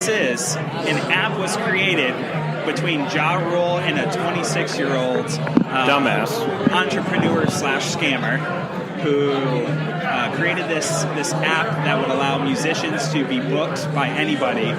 is, an app was created between Ja Rule and a 26-year-old dumbass entrepreneur / scammer who created this app that would allow musicians to be booked by anybody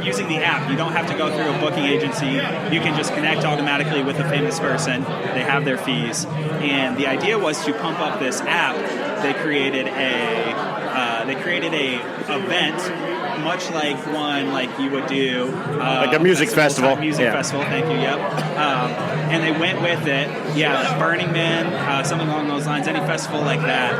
using the app. You don't have to go through a booking agency. You can just connect automatically with a famous person. They have their fees. And the idea was to pump up this app. They created a event, much like one like you would do, like a music festival. Festival, thank you. Yep. And they went with it. Yeah, Burning Man, something along those lines. Any festival like that.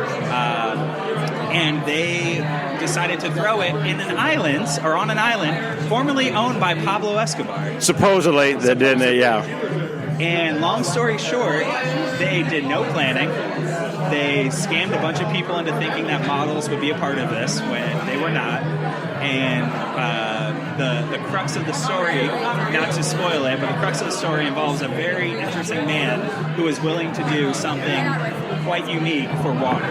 And they decided to throw it in an island, or on an island, formerly owned by Pablo Escobar. Supposedly, they didn't it? Yeah. And long story short, they did no planning. They scammed a bunch of people into thinking that models would be a part of this when they were not. And the crux of the story, not to spoil it, but the crux of the story involves a very interesting man who is willing to do something quite unique for water.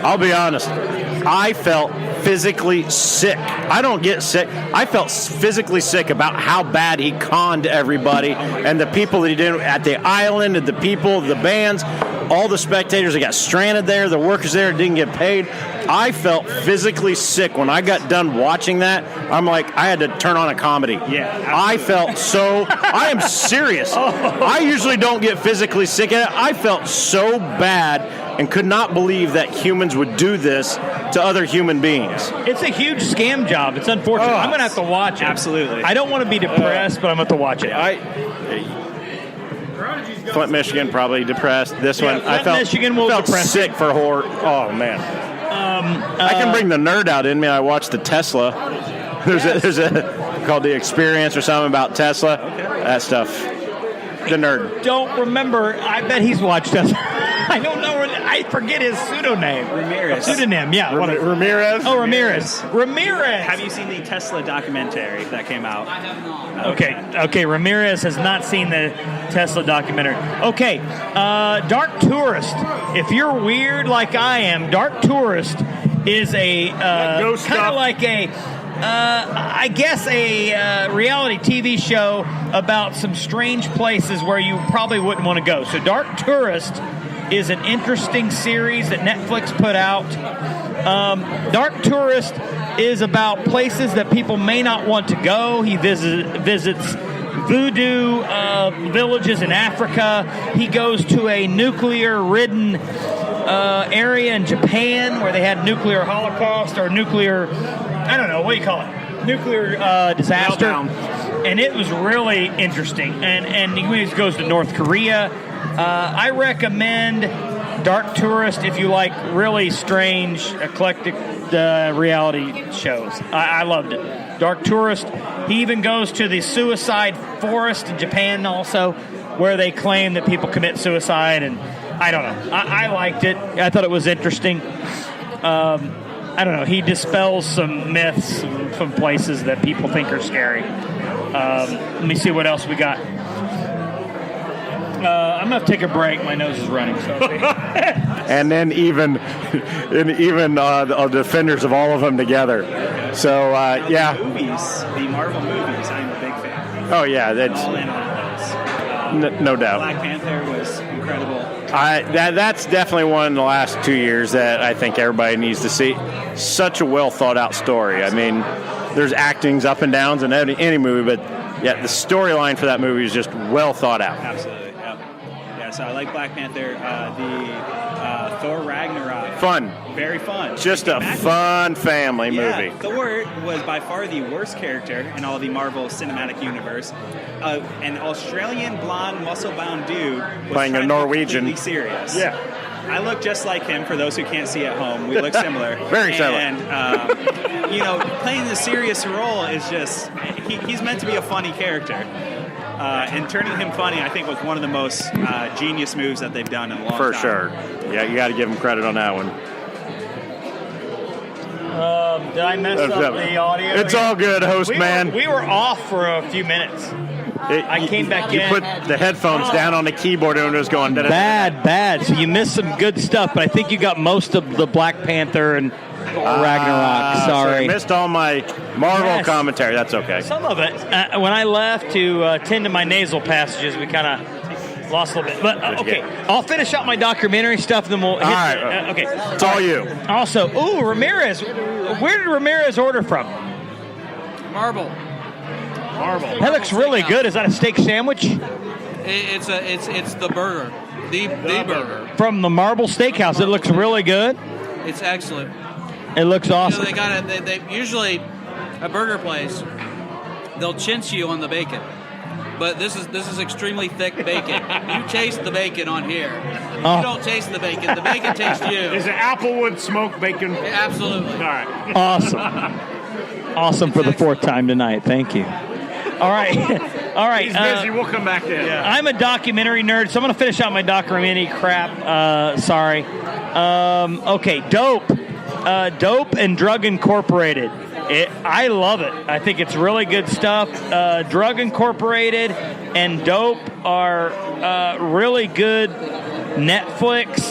I'll be honest, I felt physically sick. I don't get sick. I felt physically sick about how bad he conned everybody and the people that he did at the island, and the people, the bands, all the spectators that got stranded there, the workers there didn't get paid. I felt physically sick when I got done watching that. I'm like, I had to turn on a comedy. Yeah, absolutely. I felt so, I am serious. I usually don't get physically sick at it. I felt so bad and could not believe that humans would do this to other human beings. It's a huge scam job. It's unfortunate. I'm going to have to watch it. Absolutely. I don't want to be depressed, but I'm going to have to watch it. Flint, Michigan, probably depressed. This one, I felt, Michigan will felt depress sick for horror. Oh, man. I can bring the nerd out in me. I watched the Tesla. There's a called The Experience or something about Tesla. Okay. That stuff. The nerd. Don't remember. I bet he's watched us. I don't know. I forget his pseudonym. Ramirez. Pseudonym, yeah. Ramirez? Oh, Ramirez. Ramirez. Have you seen the Tesla documentary that came out? I have not. Okay. Ramirez has not seen the Tesla documentary. Okay. Dark Tourist. If you're weird like I am, Dark Tourist is a kind of like a, I guess a reality TV show about some strange places where you probably wouldn't want to go. So Dark Tourist is an interesting series that Netflix put out. Dark Tourist is about places that people may not want to go. He visits voodoo villages in Africa. He goes to a nuclear-ridden area in Japan where they had nuclear holocaust or nuclear, I don't know, what do you call it? Nuclear disaster. Meltdown. And it was really interesting. And he goes to North Korea. I recommend Dark Tourist if you like really strange, eclectic reality shows. I loved it. Dark Tourist. He even goes to the suicide forest in Japan also, where they claim that people commit suicide. And I don't know. I liked it. I thought it was interesting. I don't know. He dispels some myths from places that people think are scary. Let me see what else we got. I'm going to take a break. My nose is running. So. And then even the defenders of all of them together. So, yeah. The movies, the Marvel movies, I'm a big fan. Oh, yeah. That's All in on those. no doubt. Black Panther was incredible. That's definitely one in the last 2 years that I think everybody needs to see. Such a well thought out story. I mean, there's actings up and downs in any movie, but yeah, the storyline for that movie is just well thought out. Absolutely. Yeah, so I like Black Panther. The Thor Ragnarok. Fun. Very fun. Just a fun family movie. Thor was by far the worst character in all the Marvel Cinematic Universe. An Australian blonde, muscle-bound dude was playing a Norwegian. completely serious. Yeah. I look just like him. For those who can't see at home, we look similar. Very similar. And playing the serious role is just he's meant to be a funny character. And turning him funny, I think, was one of the most genius moves that they've done in a long time. For sure. Yeah, you got to give him credit on that one. Did I mess up the audio? It's all good, host man. We were off for a few minutes. I came back in. You put the headphones down on the keyboard and it was going... Bad. So you missed some good stuff, but I think you got most of the Black Panther and Ragnarok. Sorry. Missed all my Marvel Yes. commentary. That's okay. Some of it. When I left to tend to my nasal passages, we kind of lost a little bit. But okay, I'll finish out my documentary stuff, then we'll hit right. okay. It's all you. Also, Ramirez. Where did Ramirez order from? Marble. That looks really good. Is that a steak sandwich? It's the burger. The burger. From the Marble Steakhouse. It looks really good. It's excellent. It looks You know, awesome. they usually a burger place, they'll chintz you on the bacon. But this is extremely thick bacon. You taste the bacon on here. You don't taste the bacon tastes you. Is it Applewood smoked bacon? Absolutely. All right. Awesome. Awesome for the fourth time tonight. Thank you. All right. All right. He's busy. We'll come back to it. I'm a documentary nerd, so I'm going to finish out my documentary crap. Sorry. Okay, Dope. Dope and Drug Incorporated. I love it. I think it's really good stuff. Drug Incorporated and Dope are really good Netflix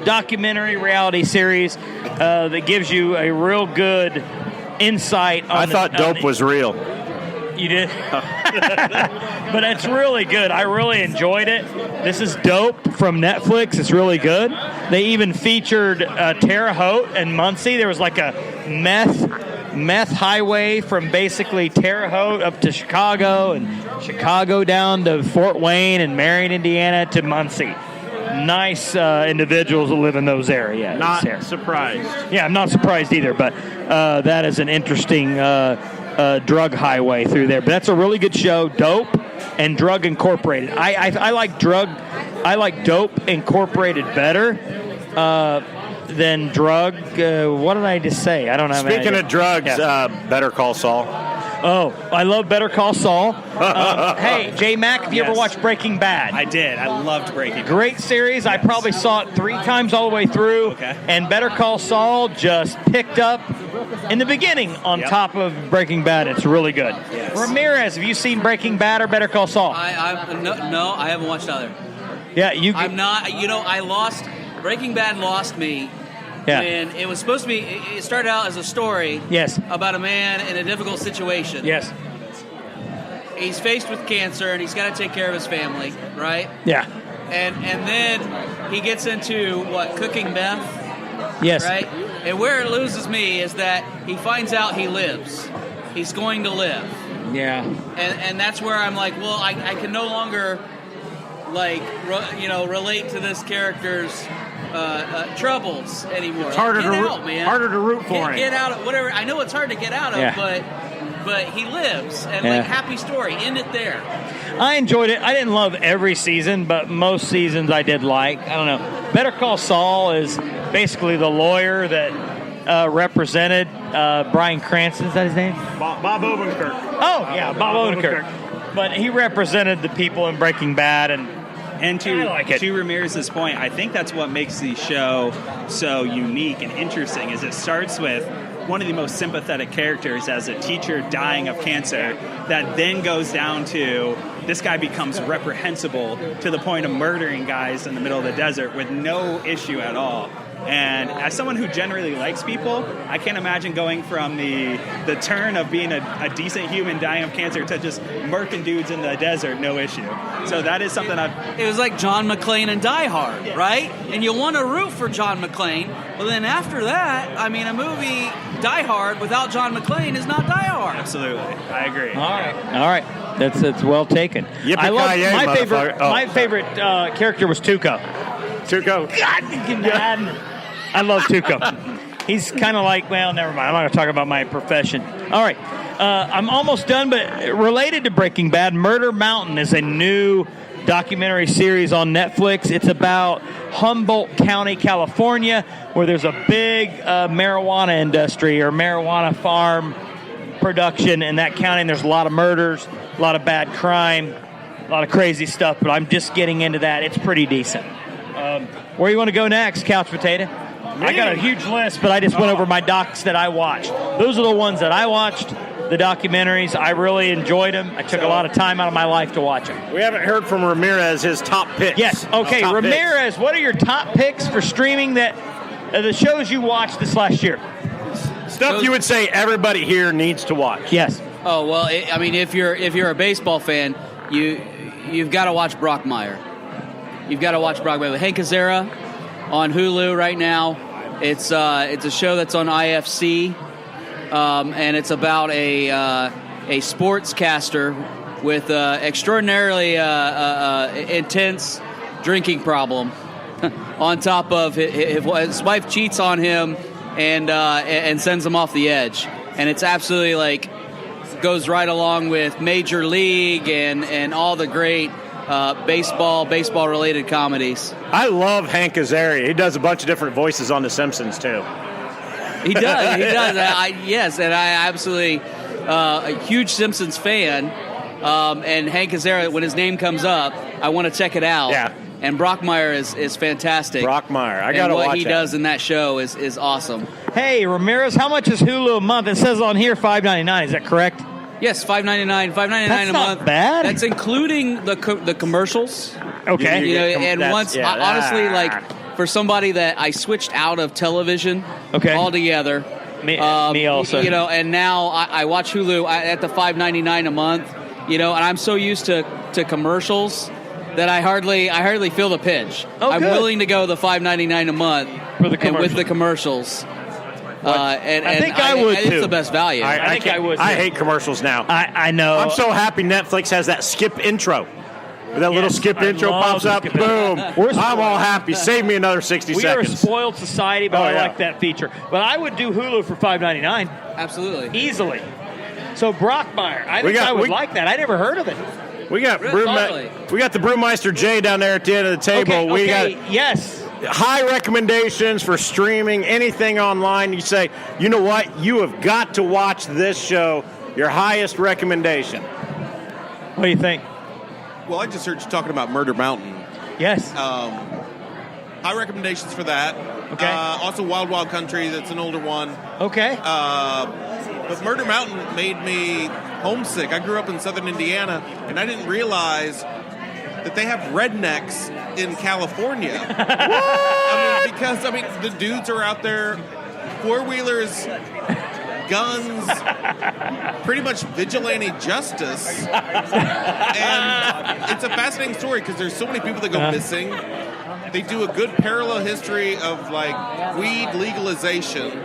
documentary reality series that gives you a real good insight on I thought Dope was real. You did? But it's really good. I really enjoyed it. This is Dope from Netflix. It's really good. They even featured Terre Haute and Muncie. There was like a meth highway from basically Terre Haute up to Chicago and Chicago down to Fort Wayne and Marion, Indiana to Muncie. Nice individuals who live in those areas. Not surprised. Yeah, I'm not surprised either, but that is an interesting drug highway through there. But that's a really good show, Dope and Drug Incorporated. I like Dope Incorporated better than Drug. What did I just say? I don't know. Speaking of drugs, Better Call Saul. Oh, I love Better Call Saul. Hey, J Mac, have you ever watched Breaking Bad? I did. I loved Breaking Bad. Great series. I probably saw it 3 times all the way through. Okay. And Better Call Saul just picked up in the beginning on top of Breaking Bad. It's really good. Yes. Ramirez, have you seen Breaking Bad or Better Call Saul? No, I haven't watched either. Yeah, you. I'm not. I lost. Breaking Bad lost me. Yeah. And it was supposed to be. It started out as a story. Yes. About a man in a difficult situation. Yes. He's faced with cancer and he's got to take care of his family, right? Yeah. And then he gets into cooking meth. Yes. Right? And where it loses me is that he finds out he lives. He's going to live. Yeah. And that's where I'm like, well, I can no longer, relate to this character's troubles anymore. It's harder man. harder to root for him. Get out of whatever. I know it's hard to get out of, but he lives. And, happy story. End it there. I enjoyed it. I didn't love every season, but most seasons I did like. I don't know. Better Call Saul is basically the lawyer that represented Bryan Cranston. Is that his name? Bob Odenkirk. Oh, yeah, Bob Odenkirk. But he represented the people in Breaking Bad, And I like it. to Ramirez's point, I think that's what makes the show so unique and interesting. Is it starts with one of the most sympathetic characters as a teacher dying of cancer, that then goes down to this guy becomes reprehensible to the point of murdering guys in the middle of the desert with no issue at all. And as someone who generally likes people, I can't imagine going from the turn of being a decent human dying of cancer to just murking dudes in the desert, no issue. So that is something It was like John McClane and Die Hard, right? And you want to root for John McClane, but then after that, I mean, a movie, Die Hard, without John McClane is not Die Hard. Absolutely. I agree. All right. That's well taken. I love my favorite character was Tuco. Tuco. God, I love Tuco. He's kind of like, well, never mind. I'm not going to talk about my profession. All right. I'm almost done, but related to Breaking Bad, Murder Mountain is a new documentary series on Netflix. It's about Humboldt County, California, where there's a big marijuana industry or marijuana farm production in that county, and there's a lot of murders, a lot of bad crime, a lot of crazy stuff, but I'm just getting into that. It's pretty decent. Where you want to go next, Couch Potato? I got a huge list, but I just went over my docs that I watched. Those are the ones that I watched, the documentaries. I really enjoyed them. I took a lot of time out of my life to watch them. We haven't heard from Ramirez his top picks. Yes. Okay, Ramirez, what are your top picks for streaming that the shows you watched this last year. Stuff you would say everybody here needs to watch. Yes. Oh well, I mean, if you're a baseball fan, you've got to watch Brockmire. You've got to watch Brockmire. Hank Azaria on Hulu right now. It's a show that's on IFC, and it's about a sportscaster with extraordinarily intense drinking problem. On top of his wife cheats on him and sends him off the edge, and it's absolutely like goes right along with Major League and all the great baseball related comedies. I love Hank Azaria. He does a bunch of different voices on The Simpsons too. He does. Yes, and I absolutely a huge Simpsons fan. And Hank Azaria, when his name comes up, I want to check it out. Yeah. And Brockmire is fantastic. Brockmire, I gotta watch it. What he does in that show is awesome. Hey, Ramirez, how much is Hulu a month? It says on here $5.99. Is that correct? Yes, $5.99 That's a not month. bad. That's including the commercials. Okay. You get And that's- once, yeah, honestly, ah. like for somebody that I switched out of television altogether. Me also. And now I watch Hulu at the $5.99 a month. And I'm so used to commercials that I hardly feel the pinch. I'm good. willing to go the $5.99 a month For the and with commercials. the commercials. I think I would, it's too. the best value. I think I would, too. I hate commercials now. I know. I'm so happy Netflix has that skip intro. That little skip I intro love pops the up, skip boom. intro. I'm all happy. Save me another 60 We are a seconds. spoiled society, but Oh, I yeah. like that feature. But I would do Hulu for $5.99 Absolutely. easily. So Brockmire, I We think got- I would we- like that. I never heard of it. We got Totally. we got the Brewmeister Jay down there at the end of the table. We got yes. high recommendations for streaming, anything online. You say, you know what? You have got to watch this show. Your highest recommendation. What do you think? Well, I just heard you talking about Murder Mountain. Yes. High recommendations for that. Okay. Also, Wild Wild Country. That's an older one. Okay. But Murder Mountain made me homesick. I grew up in southern Indiana, and I didn't realize that they have rednecks in California. Because the dudes are out there, four-wheelers, guns, pretty much vigilante justice. And it's a fascinating story because there's so many people that go missing. They do a good parallel history of like weed legalization,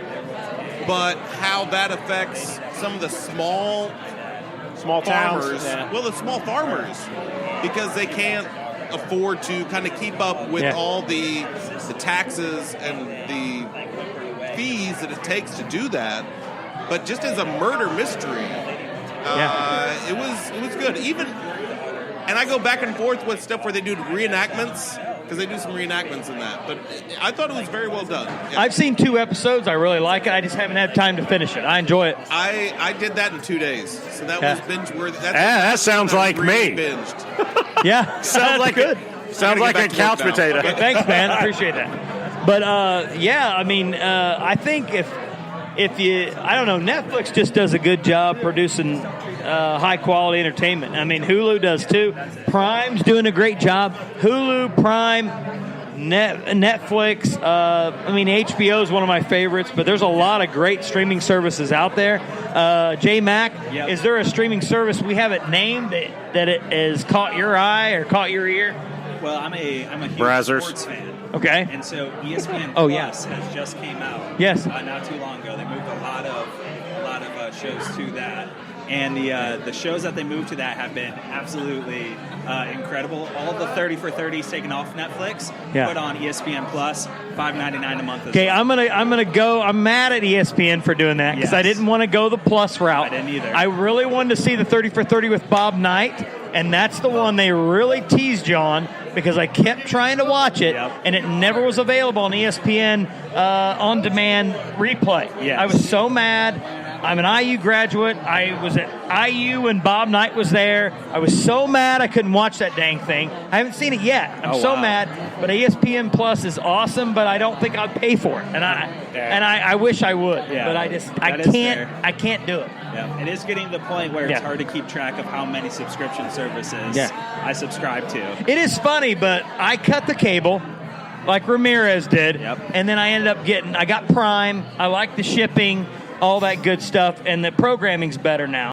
but how that affects some of the small towns. farmers. Yeah. Well, the small farmers, because they can't afford to kind of keep up with all the taxes and the fees that it takes to do that. But just as a murder mystery, it was good. And I go back and forth with stuff where they do reenactments, because they do some reenactments in that. But I thought it was very well done. Yeah. I've seen 2 episodes. I really like it. I just haven't had time to finish it. I enjoy it. I did that in 2 days, so that was binge worthy. That sounds like me. Binged. Yeah. Sounds like good. Sounds like a back to work couch now. potato. Okay, thanks, man. Appreciate that. But I think if you, I don't know, Netflix just does a good job producing high quality entertainment. I mean, Hulu does too. Prime's doing a great job. Hulu, Prime, Netflix. HBO is one of my favorites, but there's a lot of great streaming services out there. J-Mac, is there a streaming service we haven't named that it has caught your eye or caught your ear? Well, I'm a huge Brazzers. sports fan. Okay. And so ESPN Oh, yeah. Plus has just came out. Yes. Not too long ago. They moved a lot of shows to that. And the shows that they moved to that have been absolutely incredible. All the 30 for 30s taken off Netflix, put on ESPN Plus, $5.99 a month. Okay, I'm gonna go. I'm mad at ESPN for doing that because I didn't want to go the Plus route. I didn't either. I really wanted to see the 30 for 30 with Bob Knight, and that's the one they really teased you on because I kept trying to watch it, and it never was available on ESPN on demand replay. Yes. I was so mad. I'm an IU graduate. I was at IU and Bob Knight was there. I was so mad I couldn't watch that dang thing. I haven't seen it yet. I'm so mad. But ESPN Plus is awesome, but I don't think I'd pay for it. And I wish I would. Yeah, but I can't do it. Yeah. It is getting to the point where it's hard to keep track of how many subscription services I subscribe to. It is funny, but I cut the cable like Ramirez did. Yep. And then I got Prime. I like the shipping, all that good stuff, and the programming's better now.